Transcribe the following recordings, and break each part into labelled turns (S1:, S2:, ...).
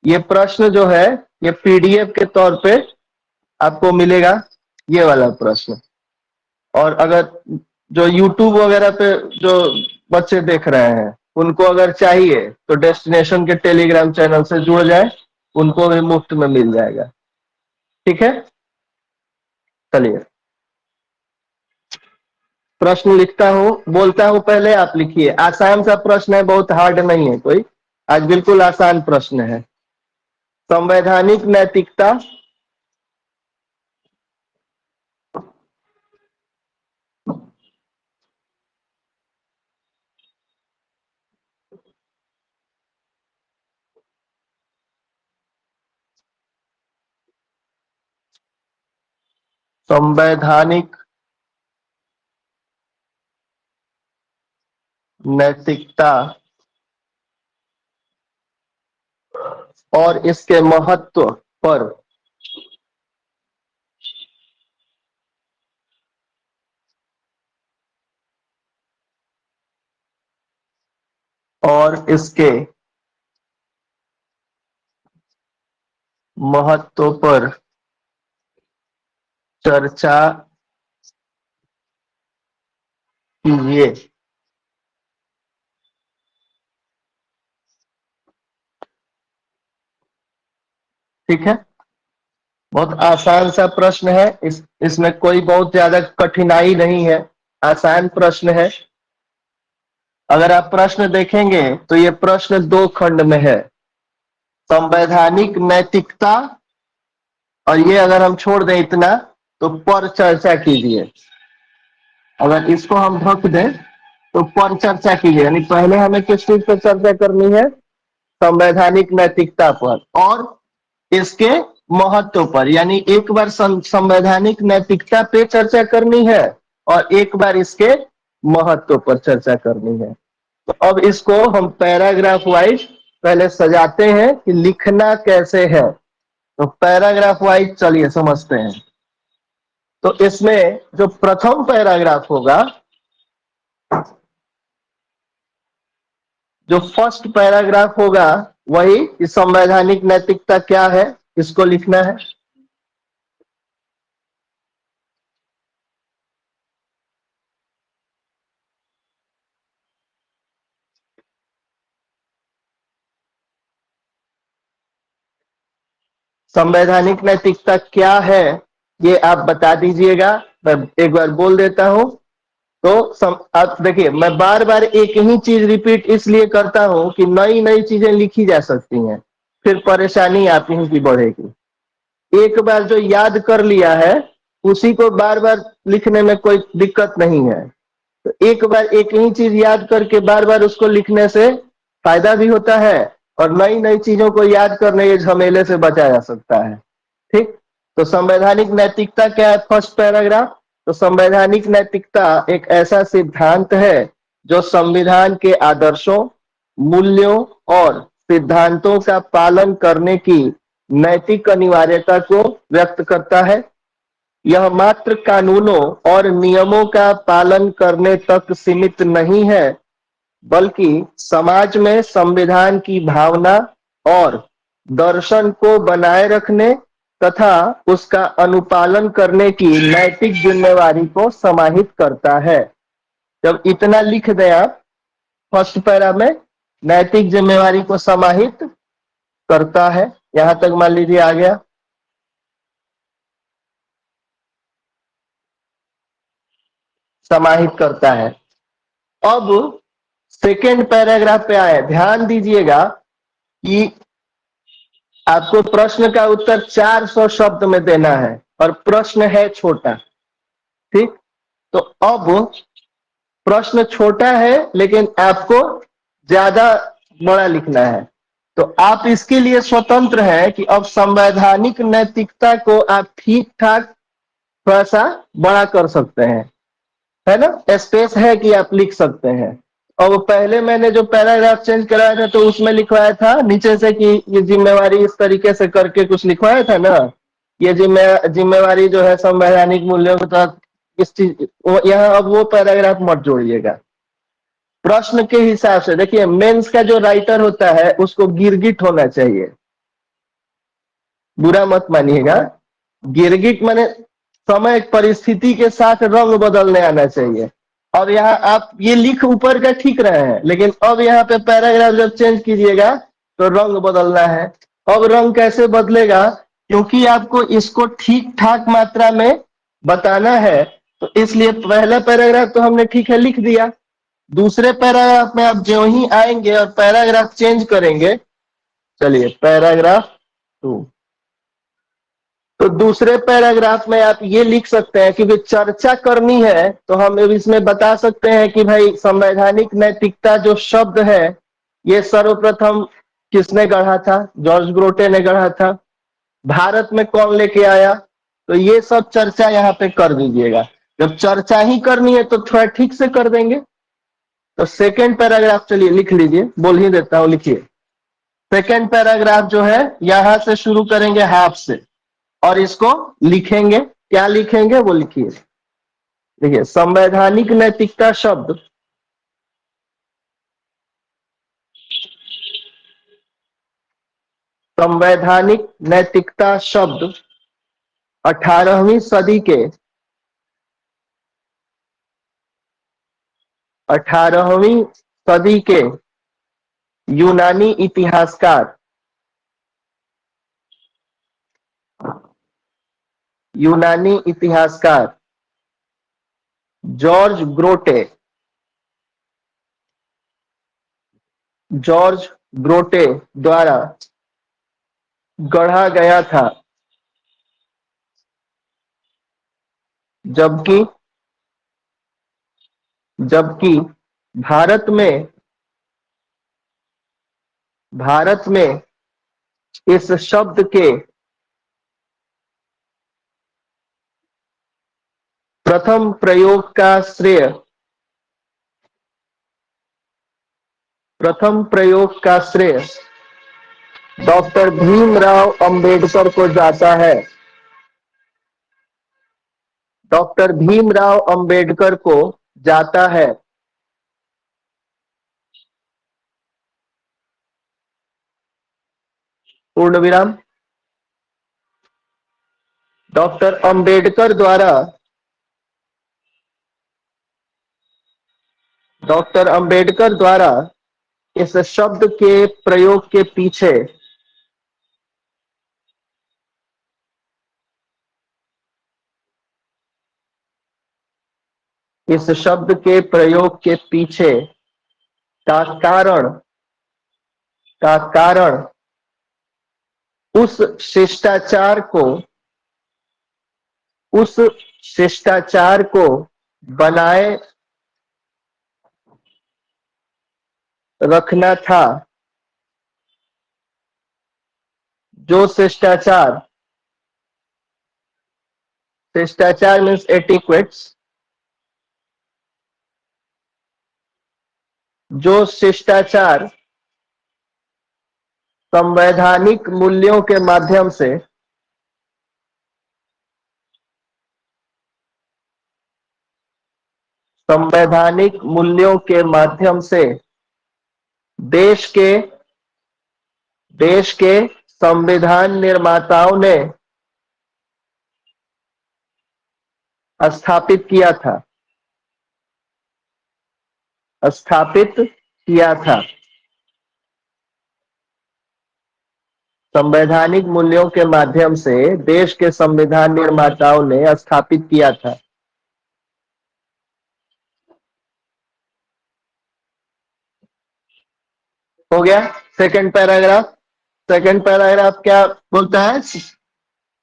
S1: ये प्रश्न जो है ये पीडीएफ के तौर पे आपको मिलेगा, ये वाला प्रश्न। और अगर जो यूट्यूब वगैरह पे जो बच्चे देख रहे हैं उनको अगर चाहिए तो डेस्टिनेशन के टेलीग्राम चैनल से जुड़ जाए, उनको भी मुफ्त में मिल जाएगा। ठीक है, चलिए प्रश्न लिखता हूं, बोलता हूं, पहले आप लिखिए। आसान सा प्रश्न है, बहुत हार्ड नहीं है कोई, आज बिल्कुल आसान प्रश्न है। संवैधानिक नैतिकता संवैधानिक नैतिकता और इसके महत्व पर और इसके महत्व पर चर्चा कीजिए। ठीक है, बहुत आसान सा प्रश्न है, इसमें कोई बहुत ज्यादा कठिनाई नहीं है, आसान प्रश्न है। अगर आप प्रश्न देखेंगे तो ये प्रश्न दो खंड में है, संवैधानिक नैतिकता, और ये अगर हम छोड़ दें इतना तो पर चर्चा कीजिए। अगर इसको हम ढक दें तो पर चर्चा कीजिए, यानी पहले हमें किस चीज पर चर्चा करनी है, संवैधानिक नैतिकता पर और इसके महत्व पर, यानी एक बार संवैधानिक नैतिकता पे चर्चा करनी है और एक बार इसके महत्व पर चर्चा करनी है। तो अब इसको हम पैराग्राफ वाइज पहले सजाते हैं कि लिखना कैसे है। तो पैराग्राफ वाइज चलिए समझते हैं। तो इसमें जो प्रथम पैराग्राफ होगा, जो फर्स्ट पैराग्राफ होगा वही संवैधानिक नैतिकता क्या है इसको लिखना है। संवैधानिक नैतिकता क्या है ये आप बता दीजिएगा, मैं एक बार बोल देता हूं। तो आप देखिए, मैं बार बार एक ही चीज रिपीट इसलिए करता हूं कि नई नई चीजें लिखी जा सकती हैं, फिर परेशानी आप ही की बढ़ेगी। एक बार जो याद कर लिया है उसी को बार बार लिखने में कोई दिक्कत नहीं है। तो एक बार एक ही चीज याद करके बार बार उसको लिखने से फायदा भी होता है और नई नई चीजों को याद करने के झमेले से बचा जा सकता है। ठीक, तो संवैधानिक नैतिकता क्या है, फर्स्ट पैराग्राफ। तो संवैधानिक नैतिकता एक ऐसा सिद्धांत है जो संविधान के आदर्शों, मूल्यों और सिद्धांतों का पालन करने की नैतिक अनिवार्यता को व्यक्त करता है। यह मात्र कानूनों और नियमों का पालन करने तक सीमित नहीं है, बल्कि समाज में संविधान की भावना और दर्शन को बनाए रखने तथा उसका अनुपालन करने की नैतिक जिम्मेवारी को समाहित करता है। जब इतना लिख दें आप फर्स्ट पैरा में, नैतिक जिम्मेवारी को समाहित करता है, यहां तक मान लीजिए आ गया, समाहित करता है। अब सेकेंड पैराग्राफ पे आए, ध्यान दीजिएगा कि आपको प्रश्न का उत्तर 400 शब्द में देना है और प्रश्न है छोटा। ठीक, तो अब प्रश्न छोटा है लेकिन आपको ज्यादा बड़ा लिखना है। तो आप इसके लिए स्वतंत्र हैं कि अब संवैधानिक नैतिकता को आप ठीक ठाक थोड़ा सा बड़ा कर सकते हैं, है ना, स्पेस है कि आप लिख सकते हैं। और पहले मैंने जो पैराग्राफ चेंज कराया था तो उसमें लिखवाया था नीचे से कि ये जिम्मेवारी इस तरीके से करके कुछ लिखवाया था ना, ये जिम्मेवारी जो है संवैधानिक मूल्यों के तहत इस चीज, यहाँ अब वो पैराग्राफ मत जोड़िएगा। प्रश्न के हिसाब से देखिए, मेंस का जो राइटर होता है उसको गिरगिट होना चाहिए, बुरा मत मानिएगा। गिरगिट माने समय परिस्थिति के साथ रंग बदलने आना चाहिए। और यहाँ आप ये लिख ऊपर का ठीक रहे हैं, लेकिन अब यहाँ पे पैराग्राफ जब चेंज कीजिएगा तो रंग बदलना है। अब रंग कैसे बदलेगा? क्योंकि आपको इसको ठीक ठाक मात्रा में बताना है, तो इसलिए पहला पैराग्राफ तो हमने ठीक है लिख दिया। दूसरे पैराग्राफ में आप जो ही आएंगे और पैराग्राफ चेंज करेंगे। चलिए पैराग्राफ 2। तो दूसरे पैराग्राफ में आप ये लिख सकते हैं कि भी चर्चा करनी है, तो हम इसमें बता सकते हैं कि भाई संवैधानिक नैतिकता जो शब्द है, ये सर्वप्रथम किसने गढ़ा था? जॉर्ज ग्रोटे ने गढ़ा था। भारत में कौन लेके आया? तो ये सब चर्चा यहाँ पे कर दीजिएगा। जब चर्चा ही करनी है तो थोड़ा ठीक से कर देंगे। तो सेकेंड पैराग्राफ चलिए लिख लीजिए, बोल ही देता हूं, लिखिए। सेकेंड पैराग्राफ जो है यहां से शुरू करेंगे हाफ से, और इसको लिखेंगे। क्या लिखेंगे वो लिखिए। देखिए संवैधानिक नैतिकता शब्द संवैधानिक नैतिकता शब्द 18वीं सदी के 18वीं सदी के यूनानी इतिहासकार जॉर्ज ग्रोटे द्वारा गढ़ा गया था। जबकि भारत में इस शब्द के प्रथम प्रयोग का श्रेय डॉक्टर भीमराव अंबेडकर को जाता है। डॉक्टर भीमराव अंबेडकर को जाता है। पूर्ण विराम। डॉक्टर अंबेडकर द्वारा इस शब्द के प्रयोग के पीछे का कारण उस शिष्टाचार को बनाए रखना था। जो शिष्टाचार मीन्स एटिक्वेट्स। जो शिष्टाचार संवैधानिक मूल्यों के माध्यम से देश के संविधान निर्माताओं ने स्थापित किया था। संवैधानिक मूल्यों के माध्यम से देश के संविधान निर्माताओं ने स्थापित किया था। हो गया सेकंड पैराग्राफ क्या बोलता है?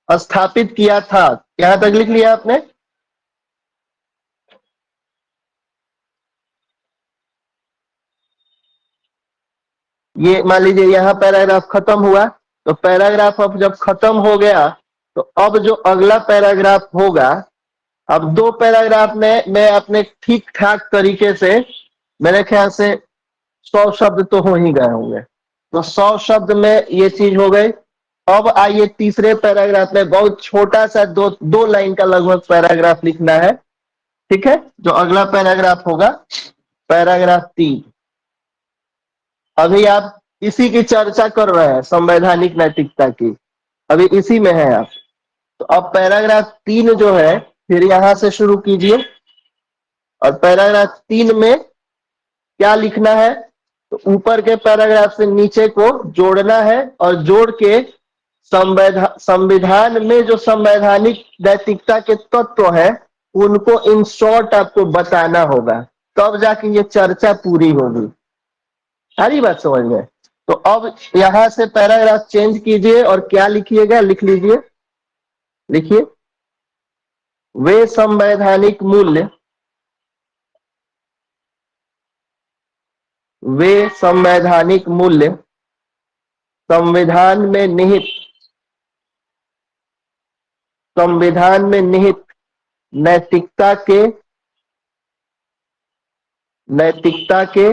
S1: स्थापित किया था। यहां तक लिख लिया आपने? ये मान लीजिए यहाँ पैराग्राफ खत्म हुआ, तो पैराग्राफ अब जब खत्म हो गया तो अब जो अगला पैराग्राफ होगा, अब 2 पैराग्राफ में मैं अपने ठीक ठाक तरीके से, मेरे ख्याल से 100 शब्द तो हो ही गए होंगे, तो 100 शब्द में ये चीज हो गई। अब आइए तीसरे पैराग्राफ में बहुत छोटा सा दो लाइन का लगभग पैराग्राफ लिखना है। ठीक है, जो अगला पैराग्राफ होगा पैराग्राफ 3। अभी आप इसी की चर्चा कर रहे हैं, संवैधानिक नैतिकता की। अभी इसी में है आप। तो अब पैराग्राफ 3 जो है, फिर यहां से शुरू कीजिए। और पैराग्राफ 3 में क्या लिखना है? तो ऊपर के पैराग्राफ से नीचे को जोड़ना है, और जोड़ के संविधान में जो संवैधानिक नैतिकता के तत्व हैं उनको इन शॉर्ट आपको बताना होगा, तब जाके ये चर्चा पूरी होगी। सारी बात समझ में? तो अब यहां से पैराग्राफ चेंज कीजिए और क्या लिखिएगा, लिख लीजिए। लिखिए, वे संवैधानिक मूल्य, वे संवैधानिक मूल्य संविधान में निहित, संविधान में निहित नैतिकता के, नैतिकता के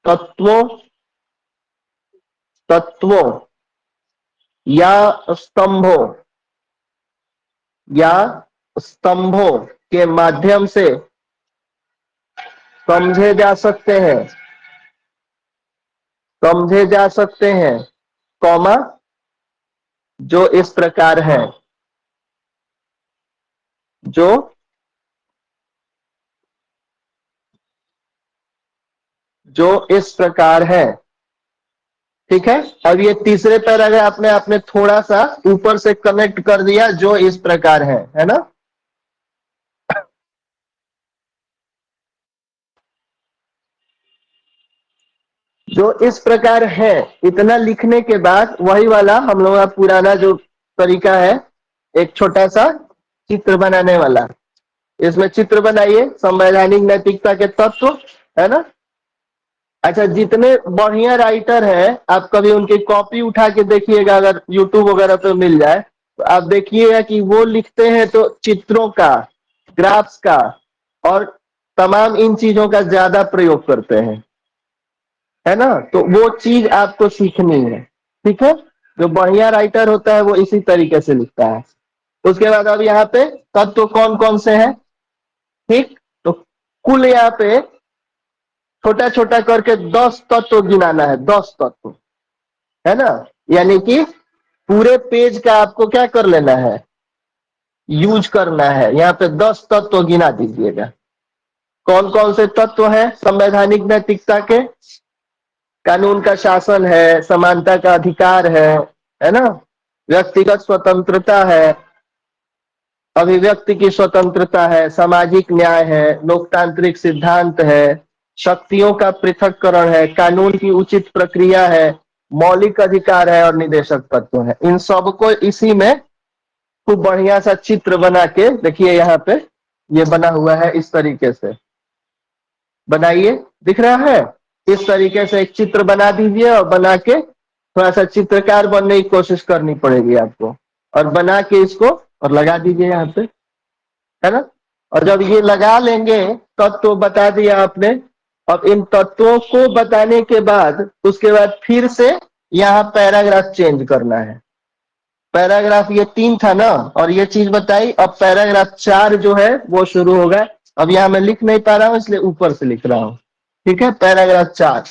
S1: तत्वों, तत्वों या स्तंभों, या स्तंभों के माध्यम से समझे जा सकते हैं, समझे जा सकते हैं, कौमा, जो इस प्रकार है, जो जो इस प्रकार है। ठीक है, अब ये तीसरे पैराग्राफ में आपने थोड़ा सा ऊपर से कनेक्ट कर दिया, जो इस प्रकार है ना। जो इस प्रकार है, इतना लिखने के बाद वही वाला हम लोग का पुराना जो तरीका है, एक छोटा सा चित्र बनाने वाला। इसमें चित्र बनाइए, संवैधानिक नैतिकता के तत्व, है ना। अच्छा, जितने बढ़िया राइटर हैं आप कभी उनकी कॉपी उठा के देखिएगा, अगर यूट्यूब वगैरह पे मिल जाए तो आप देखिएगा कि वो लिखते हैं तो चित्रों का, ग्राफ्स का और तमाम इन चीजों का ज्यादा प्रयोग करते हैं, है ना। तो वो चीज आपको सीखनी है। ठीक है, जो बढ़िया राइटर होता है वो इसी तरीके से लिखता है। उसके बाद अब यहाँ पे तत्व कौन कौन से हैं? ठीक, तो कुल यहाँ पे छोटा छोटा करके 10 तत्व गिनाना है, 10 तत्व, है ना। यानी कि पूरे पेज का आपको क्या कर लेना है, यूज करना है। यहाँ पे 10 तत्व गिना दीजिएगा। कौन कौन से तत्व हैं संवैधानिक नैतिकता के? कानून का शासन है, समानता का अधिकार है ना, व्यक्तिगत स्वतंत्रता है, अभिव्यक्ति की स्वतंत्रता है, सामाजिक न्याय है, लोकतांत्रिक सिद्धांत है, शक्तियों का पृथक्करण है, कानून की उचित प्रक्रिया है, मौलिक अधिकार है और निदेशक तत्व है। इन सबको इसी में खूब बढ़िया सा चित्र बना के देखिए, यहाँ पे ये बना हुआ है, इस तरीके से बनाइए। दिख रहा है? इस तरीके से एक चित्र बना दीजिए, और बना के थोड़ा सा चित्रकार बनने की कोशिश करनी पड़ेगी आपको, और बना के इसको और लगा दीजिए यहाँ पे, है ना। और जब ये लगा लेंगे, तत्व बता दिया आपने। अब इन तत्वों को बताने के बाद उसके बाद फिर से यहाँ पैराग्राफ चेंज करना है। पैराग्राफ ये 3 था ना, और ये चीज बताई। अब पैराग्राफ 4 जो है वो शुरू होगा। अब यहाँ मैं लिख नहीं पा रहा हूं, इसलिए ऊपर से लिख रहा हूं। ठीक है, पैराग्राफ 4।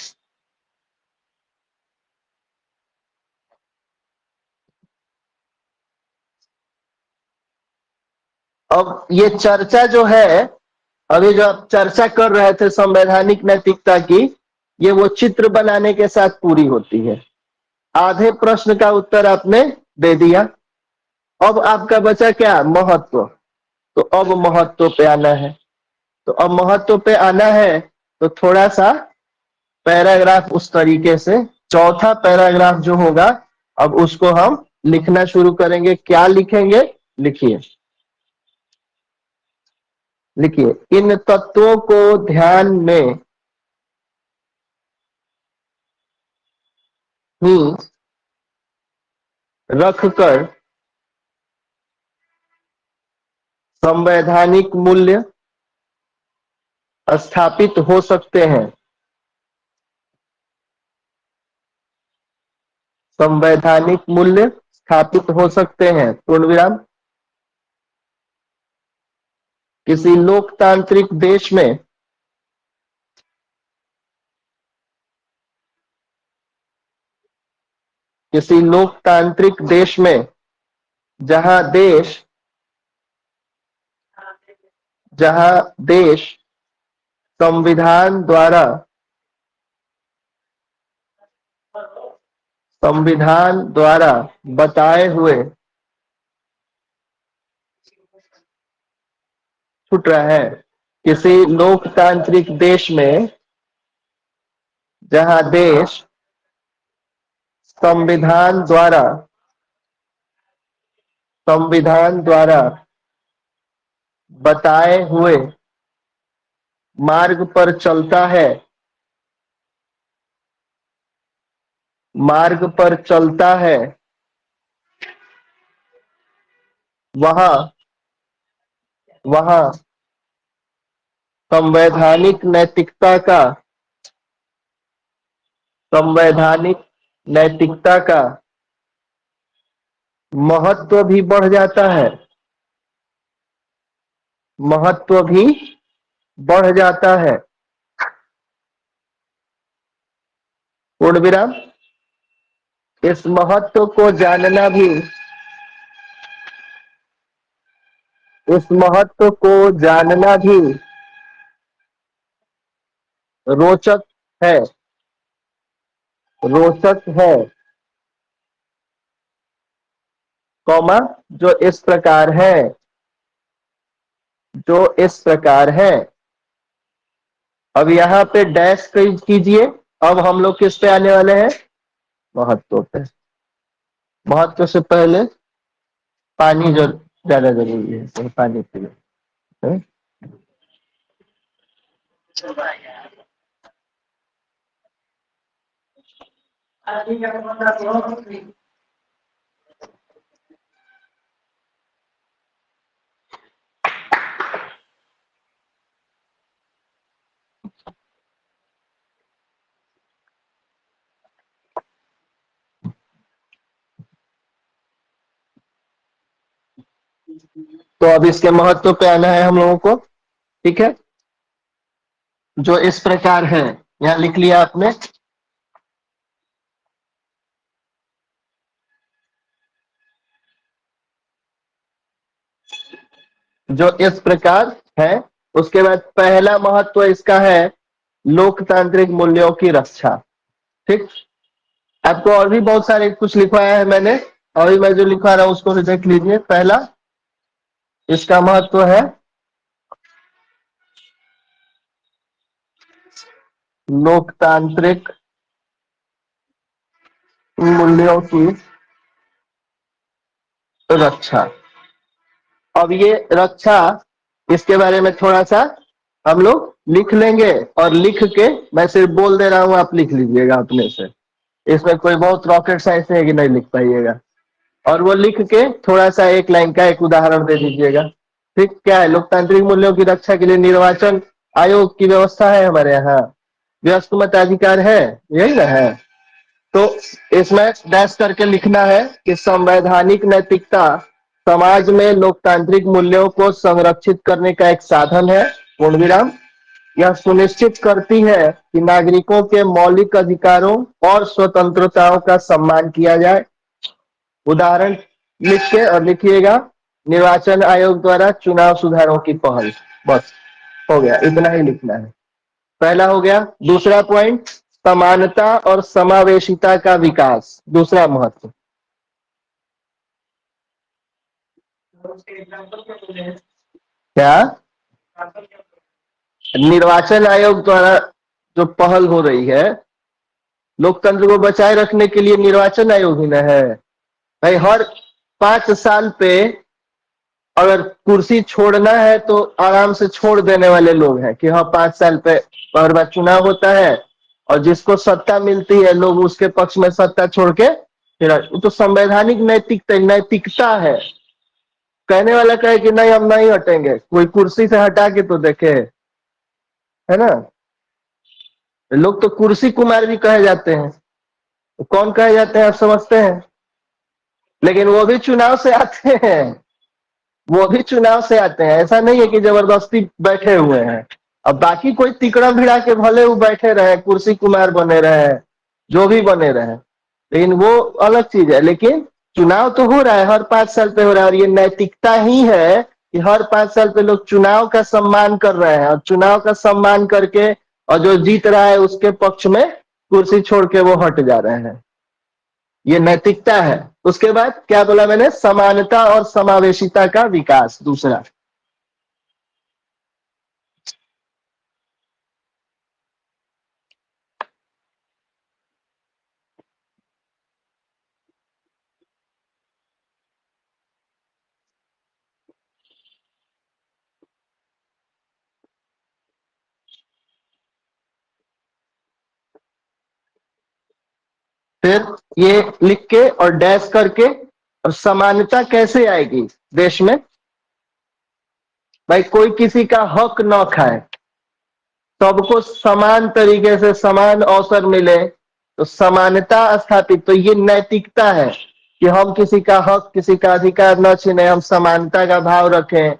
S1: अब ये चर्चा जो है, अभी जो आप चर्चा कर रहे थे संवैधानिक नैतिकता की, ये वो चित्र बनाने के साथ पूरी होती है। आधे प्रश्न का उत्तर आपने दे दिया। अब आपका बचा क्या, महत्व। तो अब महत्व पे आना है। तो अब महत्व पे आना है, तो थोड़ा सा पैराग्राफ उस तरीके से, चौथा पैराग्राफ जो होगा, अब उसको हम लिखना शुरू करेंगे। क्या लिखेंगे? लिखिए, लिखिए, इन तत्वों को ध्यान में ही रखकर संवैधानिक मूल्य स्थापित हो सकते हैं। संवैधानिक मूल्य स्थापित हो सकते हैं, पूर्ण विराम। किसी लोकतांत्रिक देश में किसी लोकतांत्रिक देश में जहां देश जहां देश संविधान द्वारा बताए हुए छूट रहा है। किसी लोकतांत्रिक देश में जहां देश संविधान द्वारा बताए हुए मार्ग पर चलता है वहां वहां संवैधानिक नैतिकता का महत्व भी बढ़ जाता है। पूर्ण विराम। इस महत्व को जानना भी रोचक है कौमा जो इस प्रकार है। अब यहाँ पे डैश कीजिए। अब हम लोग किस पे आने वाले हैं? महत्व पे। महत्व से पहले पानी जो ज्यादा जरूरी है, तो पानी पिए। हैं? तो अब इसके महत्व पे आना है हम लोगों को। ठीक है, जो इस प्रकार है, यहाँ लिख लिया आपने। जो इस प्रकार है, उसके बाद पहला महत्व इसका है लोकतांत्रिक मूल्यों की रक्षा। ठीक, आपको और भी बहुत सारे कुछ लिखवाया है मैंने, अभी मैं जो लिखवा रहा हूं उसको भी देख लीजिए। पहला इसका महत्व है लोकतांत्रिक मूल्यों की रक्षा। अब ये रक्षा, इसके बारे में थोड़ा सा हम लोग लिख लेंगे, और लिख के मैं सिर्फ बोल दे रहा हूं, आप लिख लीजिएगा अपने से। इसमें कोई बहुत रॉकेट साइंस है कि नहीं लिख पाइएगा। और वो लिख के थोड़ा सा एक लाइन का एक उदाहरण दे दीजिएगा। ठीक, क्या है? लोकतांत्रिक मूल्यों की रक्षा के लिए निर्वाचन आयोग की व्यवस्था है हमारे यहाँ, व्यस्त मताधिकार है, यही ना है। तो इसमें डैश करके लिखना है कि संवैधानिक नैतिकता समाज में लोकतांत्रिक मूल्यों को संरक्षित करने का एक साधन है। पूर्ण विराम। यह सुनिश्चित करती है कि नागरिकों के मौलिक अधिकारों और स्वतंत्रताओं का सम्मान किया जाए। उदाहरण लिख के और लिखिएगा, निर्वाचन आयोग द्वारा चुनाव सुधारों की पहल। बस हो गया, इतना ही लिखना है। पहला हो गया। दूसरा पॉइंट, समानता और समावेशिता का विकास, दूसरा महत्व। क्या? निर्वाचन आयोग द्वारा जो पहल हो रही है, लोकतंत्र को बचाए रखने के लिए निर्वाचन आयोग ही न है भाई। हर 5 साल पे अगर कुर्सी छोड़ना है तो आराम से छोड़ देने वाले लोग हैं कि हाँ 5 साल पे हर बार चुनाव होता है, और जिसको सत्ता मिलती है लोग उसके पक्ष में सत्ता छोड़ के फिर तो संवैधानिक नैतिकता है। कहने वाला कहे कि नहीं हम नहीं हटेंगे, कोई कुर्सी से हटा के तो देखे, है ना। लोग तो कुर्सी कुमार भी कहे जाते हैं। तो कौन कहे जाते हैं आप समझते हैं? लेकिन वो भी चुनाव से आते हैं, ऐसा नहीं है कि जबरदस्ती बैठे हुए हैं। अब बाकी कोई तिकड़ा भिड़ा के भले वो बैठे रहे, कुर्सी कुमार बने रहे, जो भी बने रहे, लेकिन वो अलग चीज है। लेकिन चुनाव तो हो रहा है, हर 5 साल पे हो रहा है, और ये नैतिकता ही है कि हर 5 साल पे लोग चुनाव का सम्मान कर रहे हैं, और चुनाव का सम्मान करके और जो जीत रहा है उसके पक्ष में कुर्सी छोड़ के वो हट जा रहे हैं। ये नैतिकता है। उसके बाद क्या बोला मैंने? समानता और समावेशिता का विकास दूसरा। फिर ये लिख के और डैश करके, और समानता कैसे आएगी देश में? भाई कोई किसी का हक न खाए, सबको समान तरीके से समान अवसर मिले, तो समानता स्थापित। तो ये नैतिकता है कि हम किसी का हक, किसी का अधिकार न छीने, हम समानता का भाव रखें।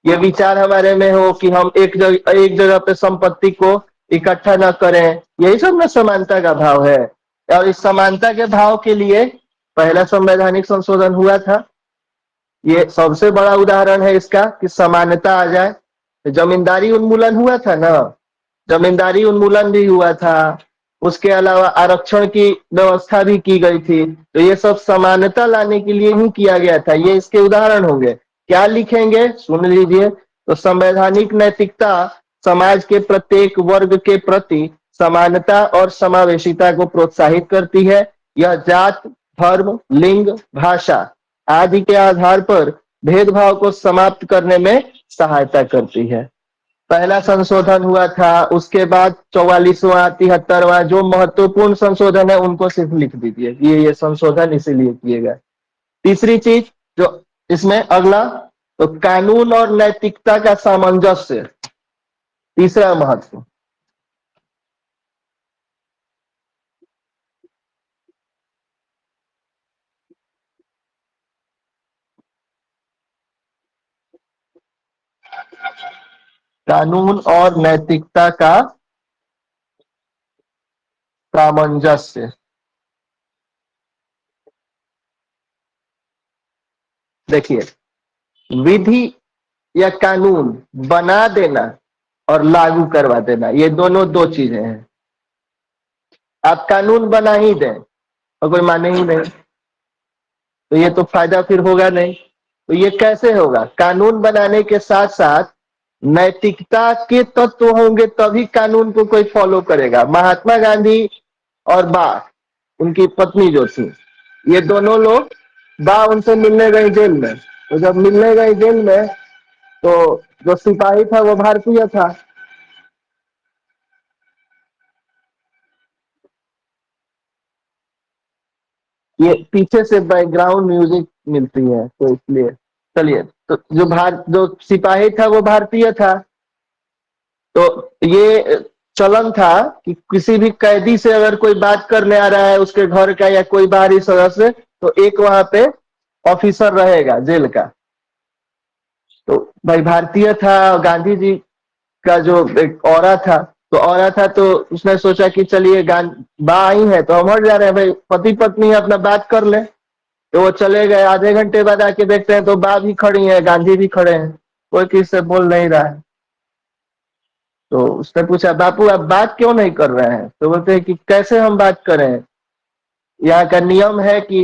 S1: ये विचार हमारे में हो कि हम एक जगह पे संपत्ति को इकट्ठा न करें। यही सब ना समानता का भाव है। और इस समानता के भाव के लिए पहला संवैधानिक संशोधन हुआ था। ये सबसे बड़ा उदाहरण है इसका कि समानता आ जाए। जमींदारी उन्मूलन हुआ था ना, जमींदारी उन्मूलन भी हुआ था। उसके अलावा आरक्षण की व्यवस्था भी की गई थी। तो ये सब समानता लाने के लिए ही किया गया था। ये इसके उदाहरण होंगे। क्या लिखेंगे सुन लीजिए। तो संवैधानिक नैतिकता समाज के प्रत्येक वर्ग के प्रति समानता और समावेशिता को प्रोत्साहित करती है। यह जात, धर्म, लिंग, भाषा आदि के आधार पर भेदभाव को समाप्त करने में सहायता करती है। पहला संशोधन हुआ था। उसके बाद 44वां, 73वां जो महत्वपूर्ण संशोधन है उनको सिर्फ लिख दीजिए, ये संशोधन इसीलिए किए गए। तीसरी चीज जो इसमें अगला, तो कानून और नैतिकता का सामंजस्य, तीसरा महत्व। कानून और नैतिकता का सामंजस्य। देखिए, विधि या कानून बना देना और लागू करवा देना, ये दोनों दो चीजें हैं। आप कानून बना ही दें और कोई माने ही नहीं, तो ये तो फायदा फिर होगा नहीं। तो ये कैसे होगा? कानून बनाने के साथ साथ नैतिकता के तत्व होंगे, तभी कानून को कोई फॉलो करेगा। महात्मा गांधी और बा, उनकी पत्नी जो थी, ये दोनों लोग, बा उनसे मिलने गई जेल में। तो जब मिलने गई जेल में, तो जो सिपाही था वो भारतीय था। ये पीछे से बैकग्राउंड म्यूजिक मिलती है तो इसलिए। चलिए, तो जो सिपाही था वो भारतीय था। तो ये चलन था कि किसी भी कैदी से अगर कोई बात करने आ रहा है, उसके घर का या कोई बाहरी सदस्य, तो एक वहां पे ऑफिसर रहेगा जेल का। तो भाई भारतीय था, गांधी जी का जो एक औरा था, तो औरा था, तो उसने सोचा कि चलिए बा आई है तो हम हट जा रहे हैं, भाई पति पत्नी अपना बात कर ले। तो वो चले गए। आधे घंटे बाद आके देखते हैं तो बा भी खड़ी है, गांधी भी खड़े हैं, कोई किसी से बोल नहीं रहा है। तो उसने पूछा, बापू आप बात क्यों नहीं कर रहे हैं? तो बोलते हैं कि कैसे हम बात करें, यहाँ का नियम है कि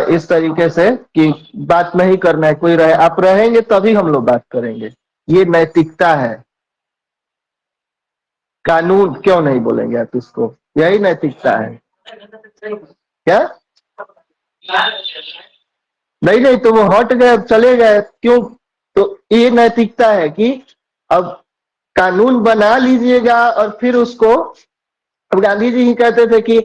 S1: इस तरीके से कि बात नहीं करना है, कोई रहे, आप रहेंगे तभी हम लोग बात करेंगे। ये नैतिकता है। कानून क्यों नहीं बोलेंगे आप इसको? यही नैतिकता है क्या? नहीं नहीं, तो वो हट गए, अब चले गए क्यों? तो ये नैतिकता है कि अब कानून बना लीजिएगा और फिर उसको, अब गांधी जी ही कहते थे कि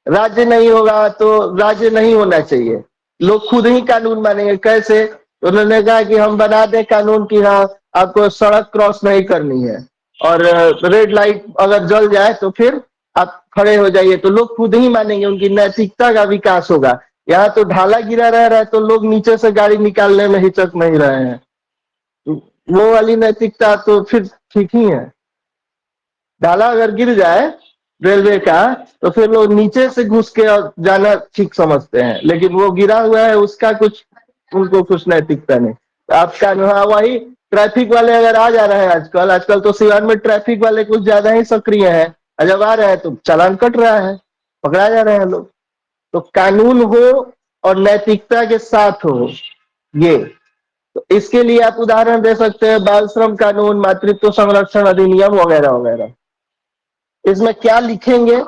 S1: राज्य नहीं होगा तो राज्य नहीं होना चाहिए, लोग खुद ही कानून मानेंगे। कैसे? तो उन्होंने कहा कि हम बना दें कानून की, हाँ आपको सड़क क्रॉस नहीं करनी है, और रेड लाइट अगर जल जाए तो फिर आप खड़े हो जाइए, तो लोग खुद ही मानेंगे, उनकी नैतिकता का विकास होगा। यहाँ तो ढाला गिरा रह रहा है तो लोग नीचे से गाड़ी निकालने में हिचक नहीं रहे हैं। वो वाली नैतिकता तो फिर ठीक ही है। ढाला अगर गिर जाए रेलवे का, तो फिर लोग नीचे से घुस के और जाना ठीक समझते हैं, लेकिन वो गिरा हुआ है उसका कुछ, उनको कुछ नैतिकता नहीं। आपका हाँ वही, ट्रैफिक वाले अगर आ जा रहे हैं आजकल, आजकल तो सिवान में ट्रैफिक वाले कुछ ज्यादा ही सक्रिय है, और जब आ रहे हैं तो चालान कट रहा है, पकड़ा जा रहे हैं लोग। तो कानून हो और नैतिकता के साथ हो, ये तो इसके लिए आप उदाहरण दे सकते हैं बाल श्रम कानून, मातृत्व संरक्षण अधिनियम वगैरह वगैरह। इसमें क्या लिखेंगे,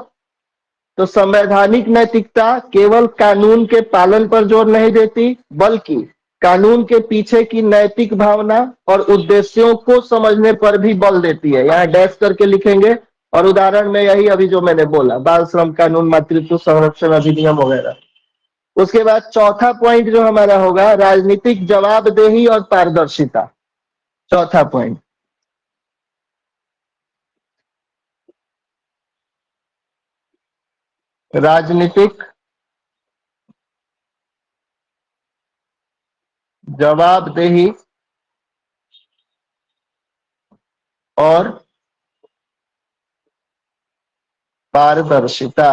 S1: तो संवैधानिक नैतिकता केवल कानून के पालन पर जोर नहीं देती, बल्कि कानून के पीछे की नैतिक भावना और उद्देश्यों को समझने पर भी बल देती है। यहाँ डैश करके लिखेंगे, और उदाहरण में यही अभी जो मैंने बोला, बाल श्रम कानून, मातृत्व संरक्षण अधिनियम वगैरह। उसके बाद चौथा पॉइंट जो हमारा होगा, राजनीतिक जवाबदेही और पारदर्शिता। चौथा पॉइंट, राजनीतिक जवाबदेही और पारदर्शिता,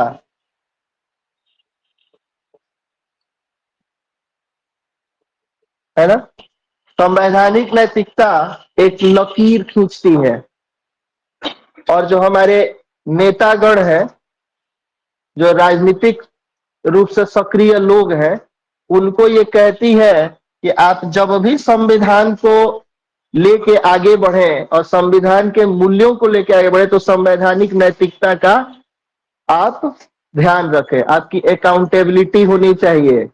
S1: है ना। संवैधानिक नैतिकता एक लकीर खींचती है, और जो हमारे नेतागण हैं, जो राजनीतिक रूप से सक्रिय लोग हैं, उनको ये कहती है कि आप जब भी संविधान को लेके आगे बढ़े और संविधान के मूल्यों को लेके आगे बढ़े, तो संवैधानिक नैतिकता का आप ध्यान रखें। आपकी अकाउंटेबिलिटी होनी चाहिए,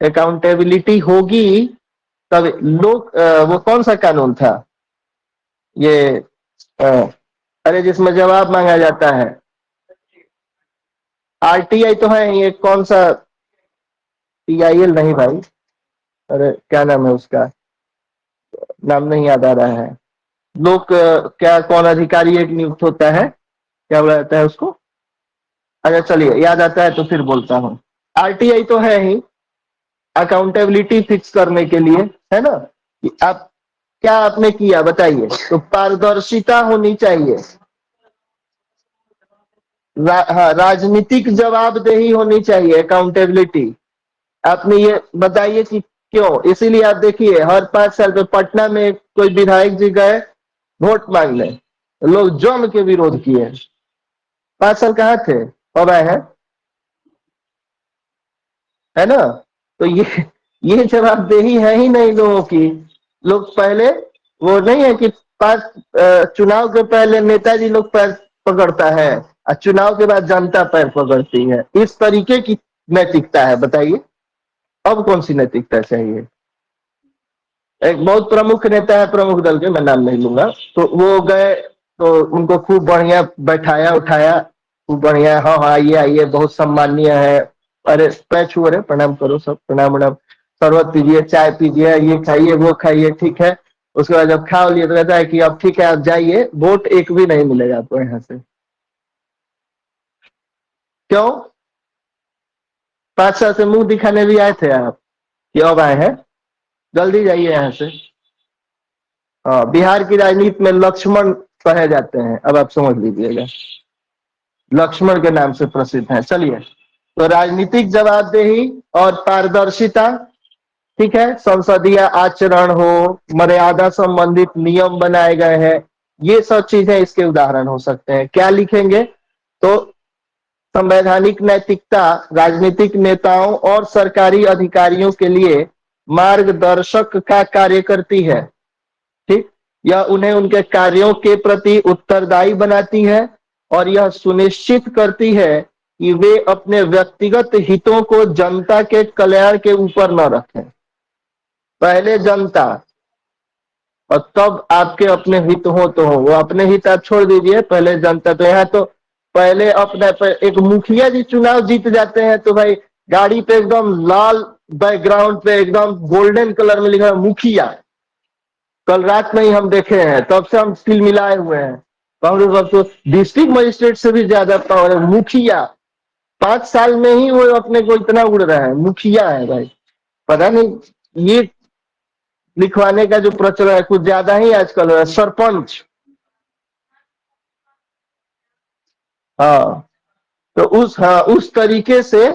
S1: अकाउंटेबिलिटी होगी तब लोग वो कौन सा कानून था ये, अ, अरे जिसमें जवाब मांगा जाता है, आरटीआई तो है ये, कौन सा, टीआईएल नहीं भाई, अरे क्या नाम है उसका, नाम नहीं याद आ रहा है। लोक क्या, कौन अधिकारी एक नियुक्त होता है, क्या बोला जाता है उसको, अच्छा चलिए याद आता है तो फिर बोलता हूँ। आरटीआई तो है ही, अकाउंटेबिलिटी फिक्स करने के लिए, है ना, कि आप क्या आपने किया बताइए, तो पारदर्शिता होनी चाहिए। हाँ, राजनीतिक जवाबदेही होनी चाहिए, अकाउंटेबिलिटी। आपने ये बताइए कि क्यों, इसीलिए आप देखिए हर 5 साल पे पटना में कोई विधायक जी गए वोट मांगने, लोग जम के विरोध किए। 5 साल कहाँ थे, अब आए हैं, है ना। तो ये जवाबदेही है ही नहीं लोगों की। लोग पहले, वो नहीं है कि पांच चुनाव के पहले नेताजी लोग पैर पकड़ता है और चुनाव के बाद जनता पैर पकड़ती है, इस तरीके की नैतिकता है, बताइए अब कौन सी नैतिकता चाहिए। एक बहुत प्रमुख नेता है प्रमुख दल के, मैं नाम नहीं लूंगा, तो वो गए तो उनको खूब बढ़िया बैठाया उठाया, खूब बढ़िया, हाँ हाँ आइए आइए बहुत सम्माननीय है, अरे पैर छू रहे, प्रणाम करो सब, प्रणाम प्रणाम, शरबत पीजिए, चाय पीजिए, ये खाइए वो खाइए, ठीक है। उसके बाद जब खा लिए तो कहता है कि अब ठीक है आप जाइए, वोट एक भी नहीं मिलेगा आपको यहाँ से। क्यों, 5 साल से मुंह दिखाने भी आए थे आप, कि अब आए हैं, जल्दी जाइए यहाँ से। हाँ, बिहार की राजनीति में लक्ष्मण कहे जाते हैं, अब आप समझ लीजिएगा, लक्ष्मण के नाम से प्रसिद्ध है। चलिए, तो राजनीतिक जवाबदेही और पारदर्शिता, ठीक है, संसदीय आचरण हो, मर्यादा संबंधित नियम बनाए गए हैं, ये सब चीजें इसके उदाहरण हो सकते हैं। क्या लिखेंगे, तो संवैधानिक नैतिकता राजनीतिक नेताओं और सरकारी अधिकारियों के लिए मार्गदर्शक का कार्य करती है, ठीक। यह उन्हें उनके कार्यों के प्रति उत्तरदायी बनाती है, और यह सुनिश्चित करती है कि वे अपने व्यक्तिगत हितों को जनता के कल्याण के ऊपर न रखें। पहले जनता और तब आपके अपने हित हो, तो हो, वो अपने हित आप छोड़ दीजिए, पहले जनता। तो यहाँ तो पहले अपने एक मुखिया जी चुनाव जीत जाते हैं तो भाई गाड़ी पे एकदम लाल बैकग्राउंड पे एकदम गोल्डन कलर में लिखा है मुखिया, कल रात में ही हम देखे हैं, तब से हम तिल मिलाए हुए हैं। कांग्रेस अब तो डिस्ट्रिक्ट मजिस्ट्रेट से भी ज्यादा पावर है, मुखिया 5 साल में ही वो अपने को इतना उड़ रहा है, मुखिया है भाई। पता नहीं ये लिखवाने का जो प्रचलन है कुछ ज्यादा ही आजकल हो रहा है, सरपंच। हाँ, तो उस तरीके से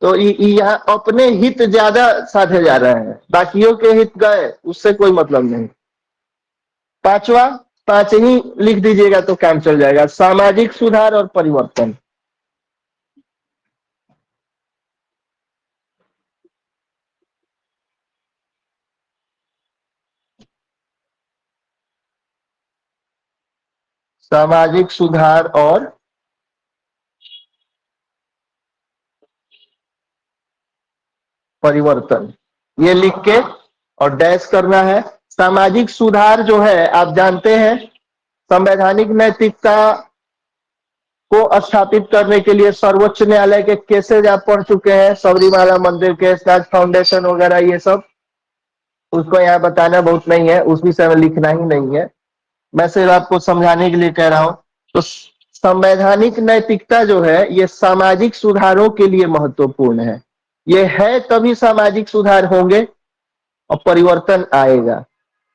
S1: तो यहाँ अपने हित ज्यादा साधे जा रहे हैं, बाकियों के हित गए, उससे कोई मतलब नहीं। पांचवा, पांच ही लिख दीजिएगा तो काम चल जाएगा। सामाजिक सुधार और परिवर्तन। सामाजिक सुधार और परिवर्तन, ये लिख के और डैश करना है। सामाजिक सुधार जो है, आप जानते हैं, संवैधानिक नैतिकता को स्थापित करने के लिए सर्वोच्च न्यायालय के केसेज आप पढ़ चुके हैं, सबरीमाला मंदिर केस, ताज फाउंडेशन वगैरह, ये सब उसको यहाँ बताना बहुत नहीं है, उस विषय में लिखना ही नहीं है, मैं सिर्फ आपको समझाने के लिए कह रहा हूं। तो संवैधानिक नैतिकता जो है, ये सामाजिक सुधारों के लिए महत्वपूर्ण है। ये है तभी सामाजिक सुधार होंगे और परिवर्तन आएगा।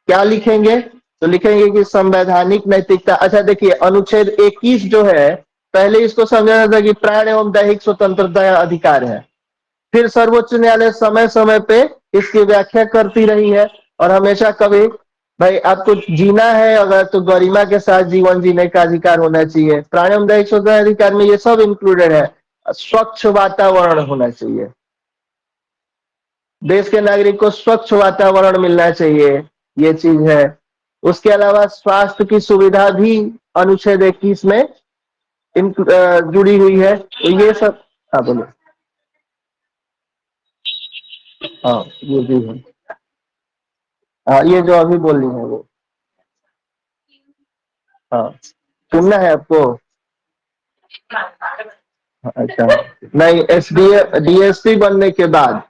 S1: क्या लिखेंगे? तो लिखेंगे कि संवैधानिक नैतिकता। अच्छा देखिए, अनुच्छेद 21 जो है, पहले इसको समझाना था कि प्राण एवं दैहिक स्वतंत्रता का अधिकार है। फिर सर्वोच्च न्यायालय समय समय पे इसकी व्याख्या करती रही है, और हमेशा कभी, भाई आपको जीना है अगर, तो गरिमा के साथ जीवन जीने का अधिकार होना चाहिए। प्राण एवं दैहिक स्वतंत्रता अधिकार में ये सब इंक्लूडेड है। स्वच्छ वातावरण होना चाहिए, देश के नागरिक को स्वच्छ वातावरण मिलना चाहिए, ये चीज है। उसके अलावा स्वास्थ्य की सुविधा भी अनुच्छेद 21 में जुड़ी हुई है, तो ये सब। हाँ बोलो। हाँ, ये भी है। हाँ, ये जो अभी बोली है वो। हाँ, सुनना है आपको? अच्छा, नहीं, डीएसपी बनने के बाद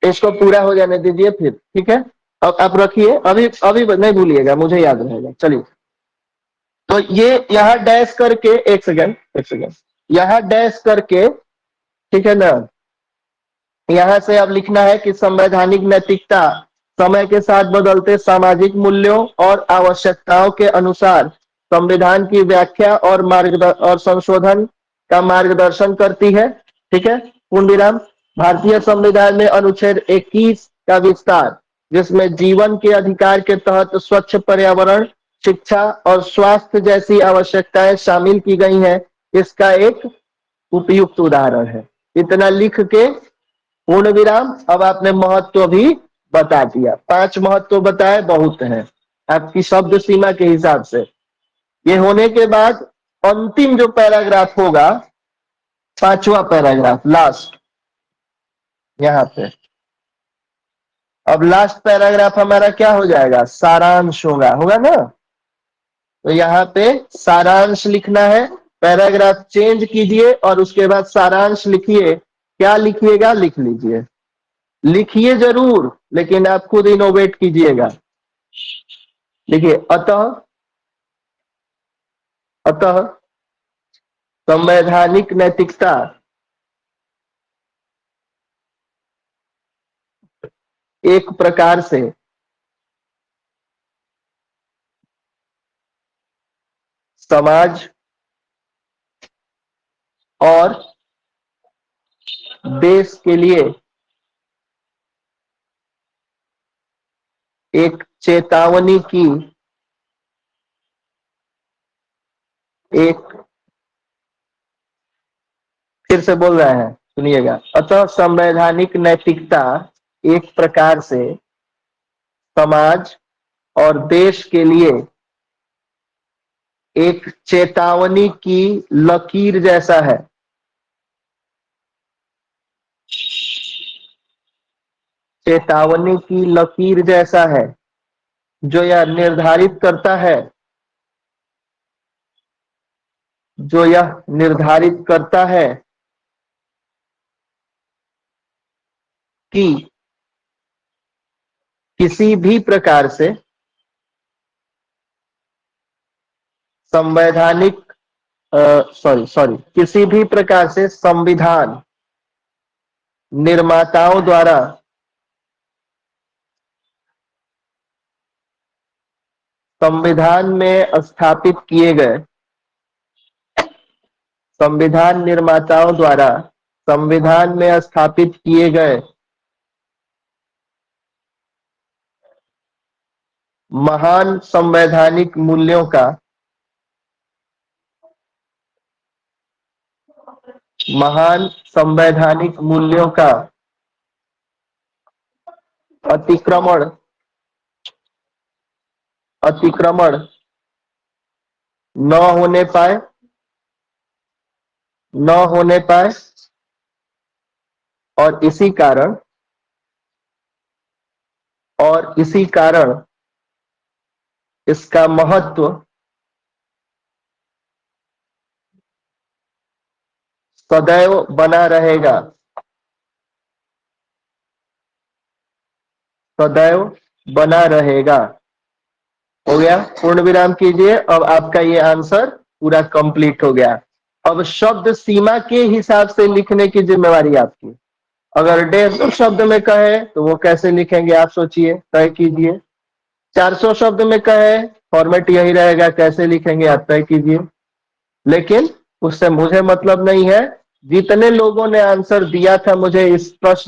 S1: इसको पूरा हो जाने दीजिए, फिर ठीक है। अब आप रखिए, अभी अभी नहीं भूलिएगा, मुझे याद रहेगा। चलिए, तो ये यहाँ डैश करके, एक सेकेंड एक सेकेंड, यहाँ डैश करके, ठीक है ना। यहाँ से अब लिखना है कि संवैधानिक नैतिकता समय के साथ बदलते सामाजिक मूल्यों और आवश्यकताओं के अनुसार संविधान की व्याख्या और और संशोधन का मार्गदर्शन करती है। ठीक है, पूर्ण विराम। भारतीय संविधान में अनुच्छेद 21 का विस्तार, जिसमें जीवन के अधिकार के तहत स्वच्छ पर्यावरण, शिक्षा और स्वास्थ्य जैसी आवश्यकताएं शामिल की गई हैं, इसका एक उपयुक्त उदाहरण है। इतना लिख के पूर्ण विराम। अब आपने महत्व भी बता दिया, 5 महत्व बताए, बहुत है आपकी शब्द सीमा के हिसाब से। ये होने के बाद अंतिम जो पैराग्राफ होगा, 5वां पैराग्राफ, लास्ट, यहाँ पे। अब लास्ट पैराग्राफ हमारा क्या हो जाएगा? सारांश होगा, होगा ना। तो यहाँ पे सारांश लिखना है, पैराग्राफ चेंज कीजिए और उसके बाद सारांश लिखिए। क्या लिखिएगा? लिख लीजिए, लिखिए जरूर, लेकिन आप खुद इनोवेट कीजिएगा। देखिए, अतः अतः संवैधानिक नैतिकता एक प्रकार से समाज और देश के लिए एक चेतावनी की, एक, फिर से बोल रहे हैं, सुनिएगा। अतः संवैधानिक नैतिकता एक प्रकार से समाज और देश के लिए एक चेतावनी की लकीर जैसा है। चेतावनी की लकीर जैसा है, जो यह निर्धारित करता है, जो यह निर्धारित करता है कि किसी भी प्रकार से संवैधानिक, सॉरी सॉरी, किसी भी प्रकार से संविधान निर्माताओं द्वारा, संविधान में स्थापित किए गए, संविधान निर्माताओं द्वारा संविधान में स्थापित किए गए महान संवैधानिक मूल्यों का, महान संवैधानिक मूल्यों का अतिक्रमण, अतिक्रमण न होने पाए, न होने पाए और इसी कारण, और इसी कारण इसका महत्व सदैव बना रहेगा, सदैव बना रहेगा। हो गया, पूर्ण विराम कीजिए। अब आपका ये आंसर पूरा कंप्लीट हो गया। अब शब्द सीमा के हिसाब से लिखने की जिम्मेवारी आपकी। अगर 150 शब्द में कहे तो वो कैसे लिखेंगे आप सोचिए, तय कीजिए। 400 शब्द में कहे, फॉर्मेट यही रहेगा, कैसे लिखेंगे आप तय कीजिए। लेकिन उससे मुझे मतलब नहीं है। जितने लोगों ने आंसर दिया था मुझे इस प्रश्न